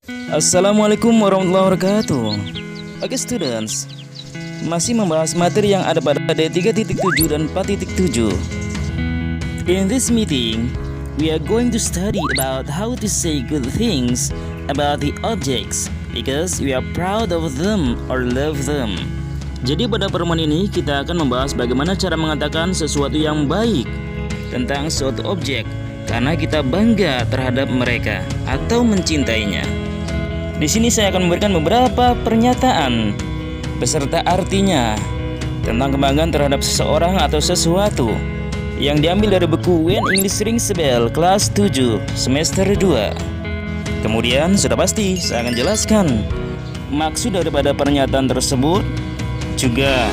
Assalamualaikum warahmatullahi wabarakatuh. Oke students, masih membahas materi yang ada pada D3.7 dan 4.7. In this meeting, we are going to study about how to say good things about the objects because we are proud of them or love them. Jadi pada pertemuan ini kita akan membahas bagaimana cara mengatakan sesuatu yang baik tentang suatu objek karena kita bangga terhadap mereka atau mencintainya. Di sini saya akan memberikan beberapa pernyataan beserta artinya tentang kebanggaan terhadap seseorang atau sesuatu yang diambil dari buku When English Rings a Bell kelas 7 semester 2. Kemudian sudah pasti saya akan jelaskan maksud daripada pernyataan tersebut, juga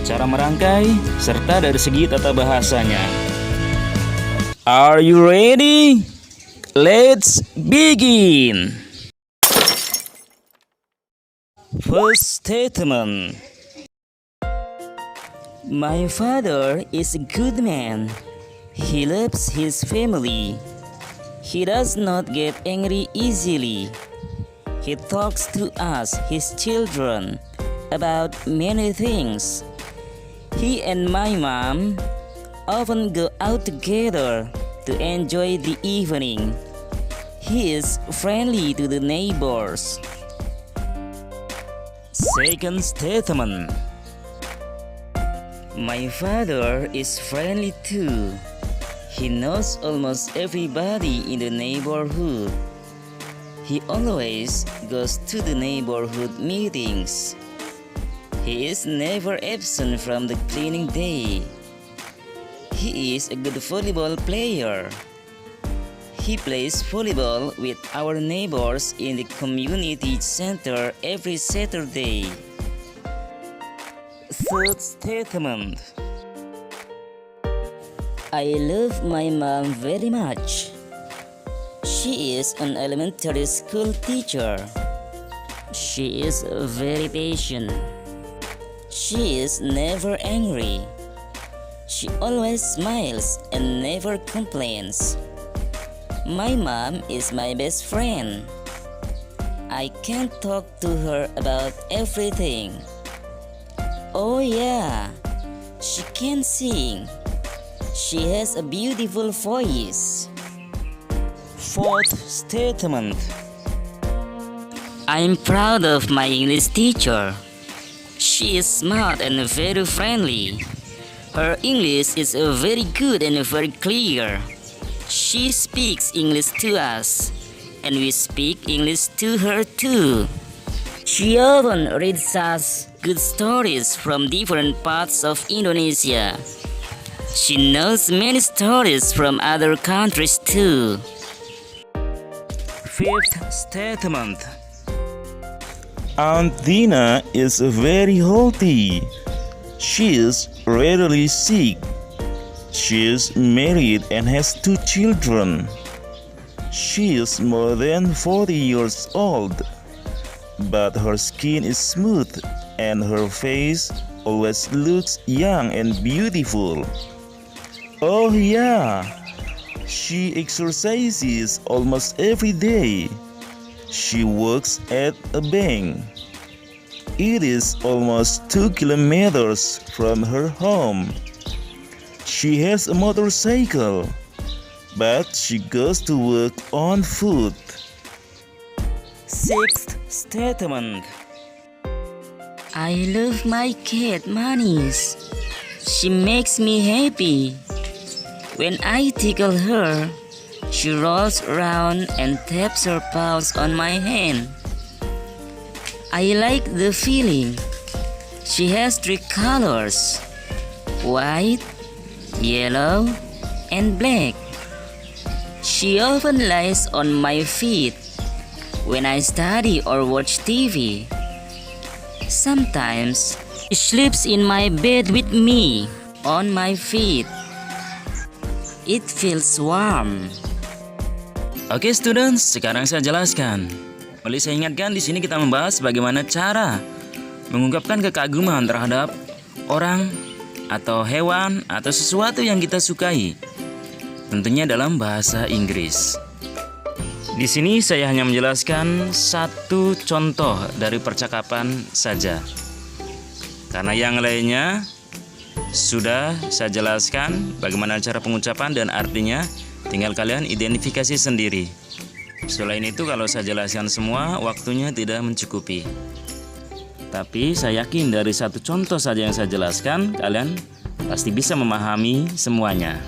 cara merangkai serta dari segi tata bahasanya. Are you ready? Let's begin. First statement. My father is a good man. He loves his family. He does not get angry easily. He talks to us, his children, about many things. He and my mom often go out together to enjoy the evening. He is friendly to the neighbors. Second statement. My father is friendly too. He knows almost everybody in the neighborhood. He always goes to the neighborhood meetings. He is never absent from the cleaning day. He is a good volleyball player. He plays volleyball with our neighbors in the community center every Saturday. Third statement. I love my mom very much. She is an elementary school teacher. She is very patient. She is never angry. She always smiles and never complains. My mom is my best friend. I can talk to her about everything. Oh yeah, she can sing. She has a beautiful voice. Fourth statement. I'm proud of my English teacher. She is smart and very friendly. Her English is very good and very clear. She speaks English to us, and we speak English to her too. She often reads us good stories from different parts of Indonesia. She knows many stories from other countries too. Fifth statement. Aunt Dina is very healthy. She is rarely sick. She is married and has 2 children. She is more than 40 years old, but her skin is smooth and her face always looks young and beautiful. Oh yeah, she exercises almost every day. She works at a bank. It is almost 2 kilometers from her home. She has a motorcycle, but she goes to work on foot. Sixth statement. I love my cat Manis. She makes me happy. When I tickle her, she rolls around and taps her paws on my hand. I like the feeling. She has 3 colors: white, yellow, and black. She often lies on my feet when I study or watch TV. Sometimes she sleeps in my bed with me on my feet. It feels warm. Oke students, sekarang saya jelaskan. Boleh saya ingatkan di sini kita membahas bagaimana cara mengungkapkan kekaguman terhadap orang atau hewan atau sesuatu yang kita sukai, tentunya dalam bahasa Inggris. Di sini saya hanya menjelaskan satu contoh dari percakapan saja. Karena yang lainnya sudah saya jelaskan bagaimana cara pengucapan dan artinya, tinggal kalian identifikasi sendiri. Selain itu kalau saya jelaskan semua, waktunya tidak mencukupi. Tapi saya yakin dari satu contoh saja yang saya jelaskan, kalian pasti bisa memahami semuanya.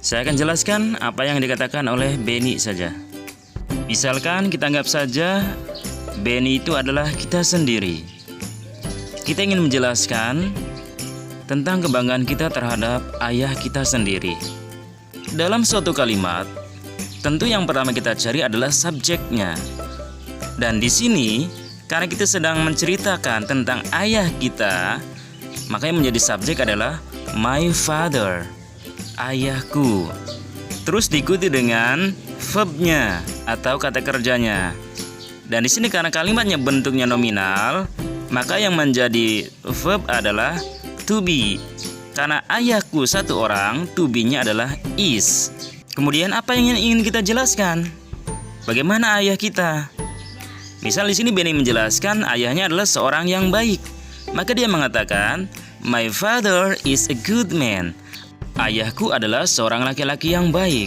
Saya akan jelaskan apa yang dikatakan oleh Benny saja. Misalkan kita anggap saja Benny itu adalah kita sendiri. Kita ingin menjelaskan tentang kebanggaan kita terhadap ayah kita sendiri. Dalam suatu kalimat, tentu yang pertama kita cari adalah subjeknya. Dan di sini, karena kita sedang menceritakan tentang ayah kita, maka yang menjadi subjek adalah my father, ayahku. Terus diikuti dengan verbnya atau kata kerjanya. Dan di sini karena kalimatnya bentuknya nominal, maka yang menjadi verb adalah to be. Karena ayahku satu orang, to be-nya adalah is. Kemudian apa yang ingin kita jelaskan? Bagaimana ayah kita? Misal di sini Benny menjelaskan ayahnya adalah seorang yang baik. Maka dia mengatakan, my father is a good man. Ayahku adalah seorang laki-laki yang baik.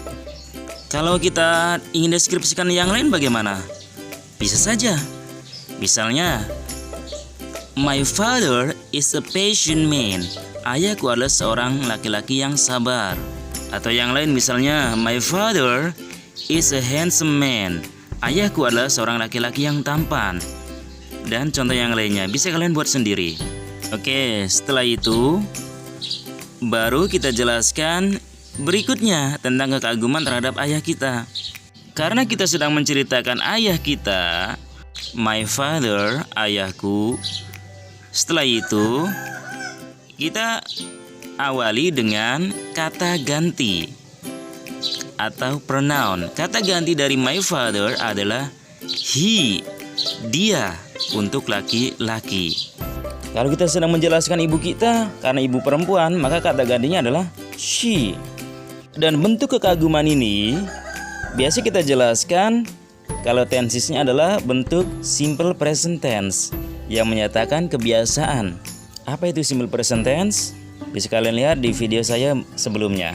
Kalau kita ingin deskripsikan yang lain bagaimana? Bisa saja. Misalnya, my father is a patient man. Ayahku adalah seorang laki-laki yang sabar. Atau yang lain misalnya, my father is a handsome man. Ayahku adalah seorang laki-laki yang tampan. Dan contoh yang lainnya bisa kalian buat sendiri. Oke, setelah itu baru kita jelaskan berikutnya tentang kekaguman terhadap ayah kita. Karena kita sedang menceritakan ayah kita, my father, ayahku. Setelah itu kita awali dengan kata ganti atau pronoun. Kata ganti dari my father adalah he, dia, untuk laki-laki. Kalau kita sedang menjelaskan ibu kita, karena ibu perempuan, maka kata gantinya adalah she. Dan bentuk kekaguman ini biasa kita jelaskan kalau tensesnya adalah bentuk simple present tense yang menyatakan kebiasaan. Apa itu simple present tense? Bisa kalian lihat di video saya sebelumnya.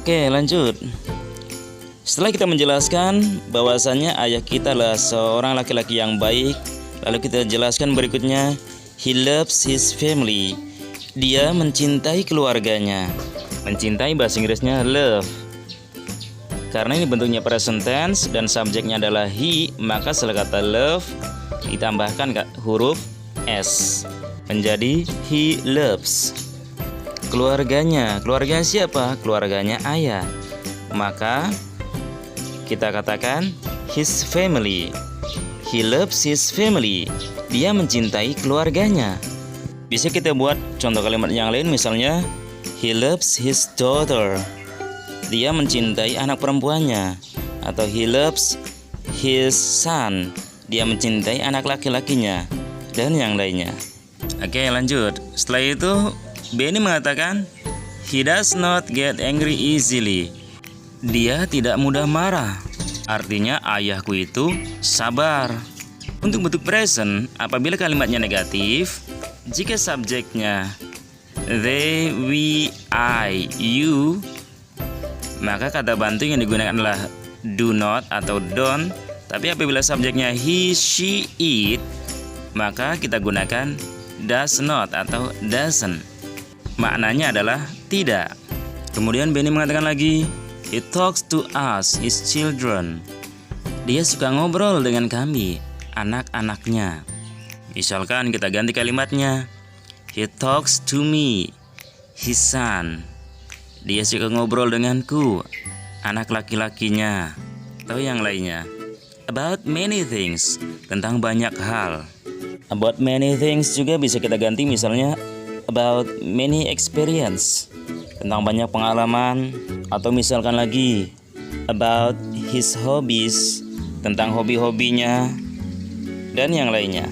Oke, lanjut. Setelah kita menjelaskan bahwasannya ayah kita adalah seorang laki-laki yang baik, lalu kita jelaskan berikutnya, he loves his family. Dia mencintai keluarganya. Mencintai bahasa Inggrisnya love. Karena ini bentuknya present tense dan subjeknya adalah he, maka setelah kata love ditambahkan huruf s menjadi he loves. Keluarganya, keluarga siapa? Keluarganya ayah. Maka kita katakan his family. He loves his family. Dia mencintai keluarganya. Bisa kita buat contoh kalimat yang lain, misalnya he loves his daughter. Dia mencintai anak perempuannya. Atau he loves his son. Dia mencintai anak laki-lakinya. Dan yang lainnya. Oke, lanjut. Setelah itu Benny mengatakan, he does not get angry easily. Dia tidak mudah marah. Artinya ayahku itu sabar. Untuk bentuk present, apabila kalimatnya negatif, jika subjeknya they, we, I, you, maka kata bantu yang digunakan adalah do not atau don't. Tapi apabila subjeknya he, she, it, maka kita gunakan does not atau doesn't. Maknanya adalah tidak. Kemudian Benny mengatakan lagi, he talks to us, his children. Dia suka ngobrol dengan kami, anak-anaknya. Misalkan kita ganti kalimatnya, he talks to me, his son. Dia suka ngobrol denganku, anak laki-lakinya. Atau yang lainnya, about many things, tentang banyak hal. About many things juga bisa kita ganti, misalnya about many experience, tentang banyak pengalaman. Atau misalkan lagi about his hobbies, tentang hobi-hobinya, dan yang lainnya.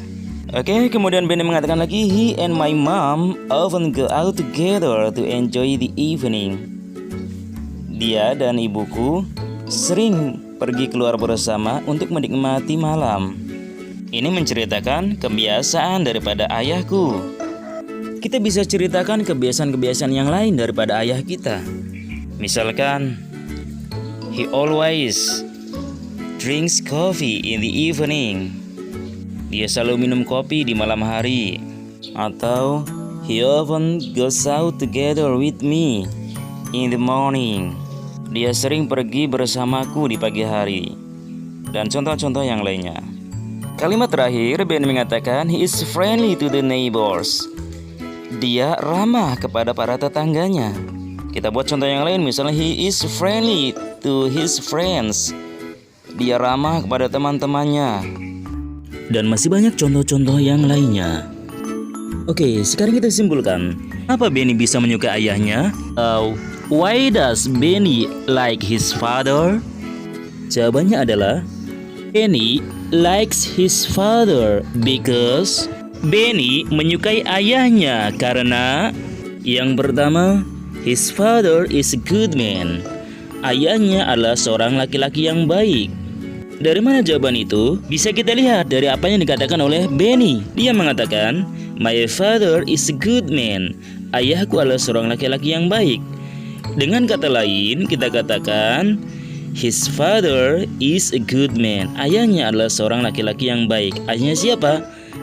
Oke, kemudian Benny mengatakan lagi, he and my mom often go out together to enjoy the evening. Dia dan ibuku sering pergi keluar bersama untuk menikmati malam. Ini menceritakan kebiasaan daripada ayahku. Kita bisa ceritakan kebiasaan-kebiasaan yang lain daripada ayah kita. Misalkan, he always drinks coffee in the evening. Dia selalu minum kopi di malam hari. Atau, he often goes out together with me in the morning. Dia sering pergi bersamaku di pagi hari. Dan contoh-contoh yang lainnya. Kalimat terakhir, Ben mengatakan he is friendly to the neighbors. Dia ramah kepada para tetangganya. Kita buat contoh yang lain, misalnya he is friendly to his friends. Dia ramah kepada teman-temannya. Dan masih banyak contoh-contoh yang lainnya. Oke, sekarang kita simpulkan. Apa Benny bisa menyukai ayahnya? Why does Benny like his father? Jawabannya adalah Benny likes his father because Benny menyukai ayahnya karena yang pertama, his father is a good man. Ayahnya adalah seorang laki-laki yang baik. Dari mana jawaban itu? Bisa kita lihat dari apa yang dikatakan oleh Benny. Dia mengatakan, my father is a good man. Ayahku adalah seorang laki-laki yang baik. Dengan kata lain, kita katakan his father is a good man. Ayahnya adalah seorang laki-laki yang baik. Ayahnya siapa?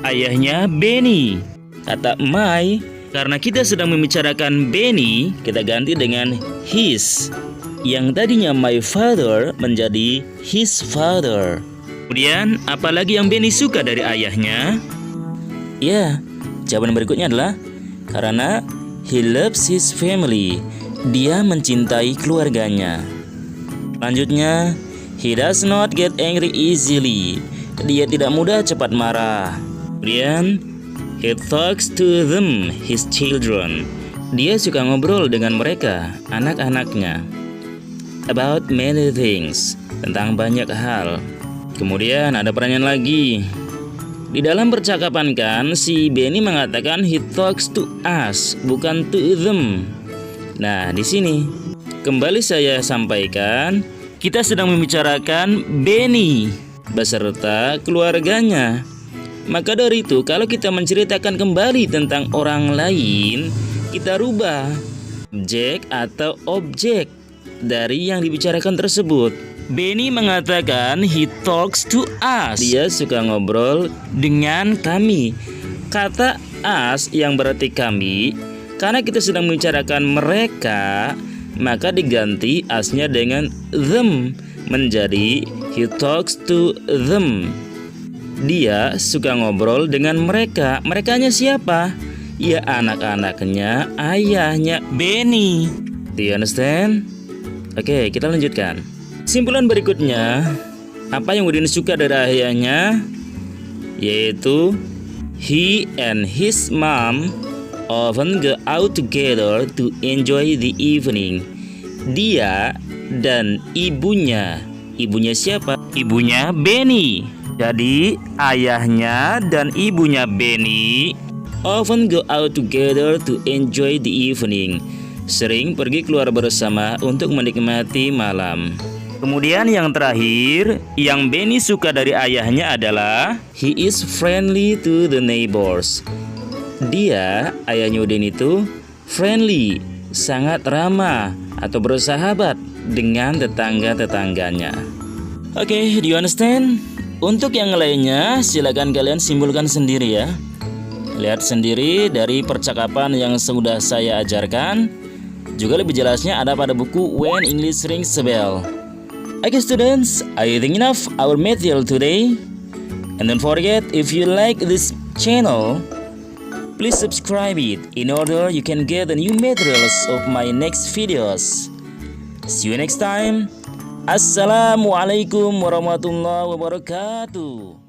Ayahnya Benny. Kata my, karena kita sedang membicarakan Benny, kita ganti dengan his. Yang tadinya my father menjadi his father. Kemudian, apalagi yang Benny suka dari ayahnya? Ya, jawaban berikutnya adalah karena he loves his family. Dia mencintai keluarganya. Selanjutnya, he does not get angry easily. Dia tidak mudah cepat marah. Kemudian, he talks to them, his children. Dia suka ngobrol dengan mereka, anak-anaknya. About many things, tentang banyak hal. Kemudian ada pertanyaan lagi. Di dalam percakapan kan, si Benny mengatakan he talks to us, bukan to them. Nah, di sini kembali saya sampaikan, kita sedang membicarakan Benny beserta keluarganya. Maka dari itu, kalau kita menceritakan kembali tentang orang lain, kita rubah subjek atau objek dari yang dibicarakan tersebut. Benny mengatakan he talks to us. Dia suka ngobrol dengan kami. Kata us yang berarti kami, karena kita sedang membicarakan mereka, maka diganti us-nya dengan them menjadi he talks to them. Dia suka ngobrol dengan mereka. Merekanya siapa? Ya, anak-anaknya, ayahnya Benny. Do you understand? Oke, kita lanjutkan. Simpulan berikutnya, apa yang Udin suka dari ayahnya? Yaitu he and his mom often go out together to enjoy the evening. Dia dan ibunya. Ibunya siapa? Ibunya Benny. Jadi ayahnya dan ibunya Benny often go out together to enjoy the evening. Sering pergi keluar bersama untuk menikmati malam. Kemudian yang terakhir, yang Benny suka dari ayahnya adalah he is friendly to the neighbors. Dia, ayahnya Udin itu friendly, sangat ramah atau bersahabat dengan tetangga-tetangganya. Oke, do you understand? Untuk yang lainnya, silakan kalian simpulkan sendiri ya. Lihat sendiri dari percakapan yang sudah saya ajarkan. Juga lebih jelasnya ada pada buku When English Rings a Bell. Okay students, I think enough our material today. And don't forget, if you like this channel, please subscribe it in order you can get the new materials of my next videos. See you next time. Assalamualaikum warahmatullahi wabarakatuh.